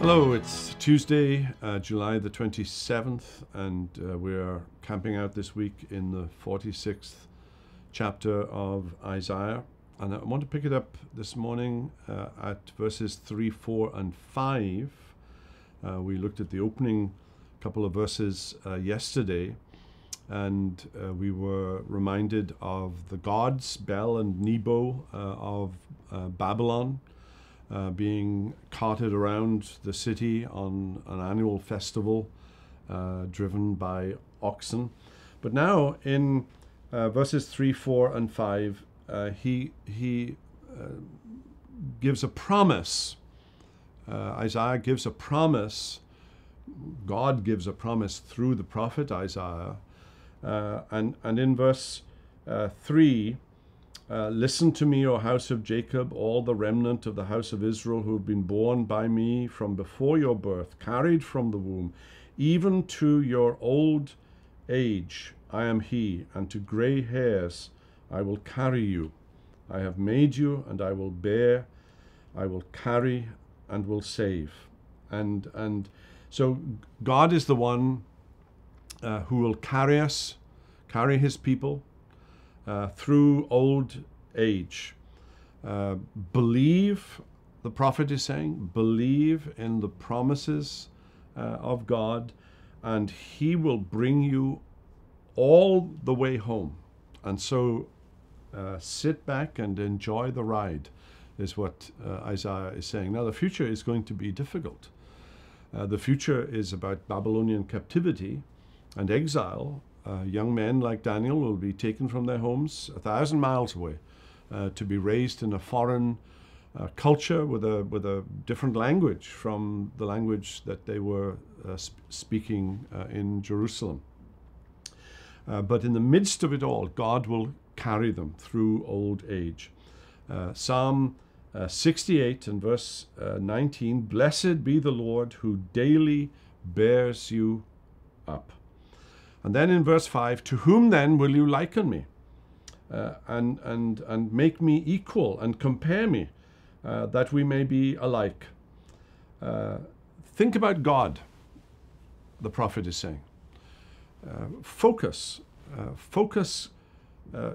Hello, it's Tuesday, July the 27th, and we are camping out this week in the 46th chapter of Isaiah. And I want to pick it up this morning at verses 3, 4, and 5. We looked at the opening couple of verses yesterday, and we were reminded of the gods, Bel and Nebo of Babylon, being carted around the city on an annual festival driven by oxen. But now in verses 3, 4, and 5, he gives a promise. Isaiah gives a promise. God gives a promise through the prophet Isaiah. And in verse 3, listen to me, O house of Jacob, all the remnant of the house of Israel who have been born by me from before your birth, carried from the womb, even to your old age I am he, and to gray hairs I will carry you. I have made you, and I will bear, I will carry, and will save. And so God is the one who will carry us, carry his people, through old age. Believe, the prophet is saying, believe in the promises of God, and he will bring you all the way home. And so sit back and enjoy the ride, is what Isaiah is saying. Now, the future is going to be difficult. The future is about Babylonian captivity and exile. Young men like Daniel will be taken from their homes 1,000 miles away to be raised in a foreign culture with a different language from the language that they were speaking in Jerusalem. But in the midst of it all, God will carry them through old age. Psalm 68 and verse 19, blessed be the Lord who daily bears you up. And then in verse 5, to whom then will you liken me, and make me equal and compare me, that we may be alike? Think about God, the prophet is saying. Focus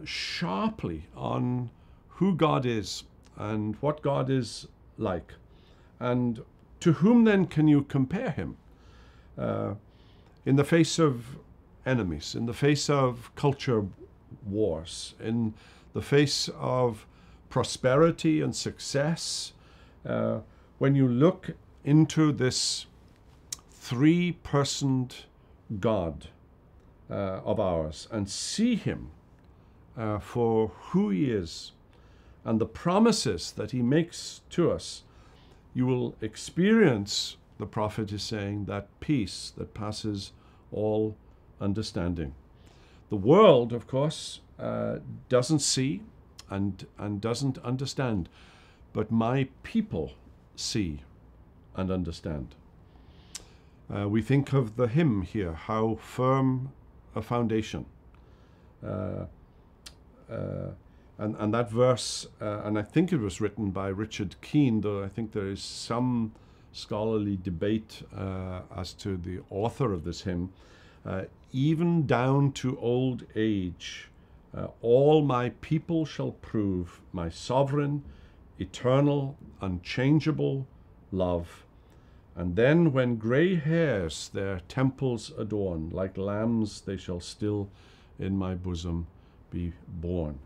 sharply on who God is and what God is like. And to whom then can you compare him? In the face of enemies, in the face of culture wars, in the face of prosperity and success, when you look into this three-personed God of ours and see him for who he is and the promises that he makes to us, you will experience, the prophet is saying, that peace that passes all understanding. The world, of course, doesn't see and doesn't understand, but my people see and understand. We think of the hymn here, how firm a foundation. And that verse, and I think it was written by Richard Keene, though I think there is some scholarly debate as to the author of this hymn. Even down to old age, all my people shall prove my sovereign, eternal, unchangeable love. And then when gray hairs their temples adorn, like lambs they shall still in my bosom be born.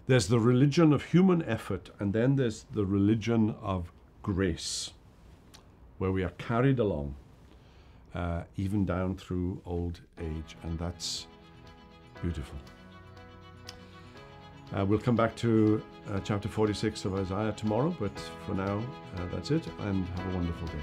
There's the religion of human effort, and then there's the religion of grace, where we are carried along, even down through old age, and that's beautiful. We'll come back to chapter 46 of Isaiah tomorrow, but for now, that's it, and have a wonderful day.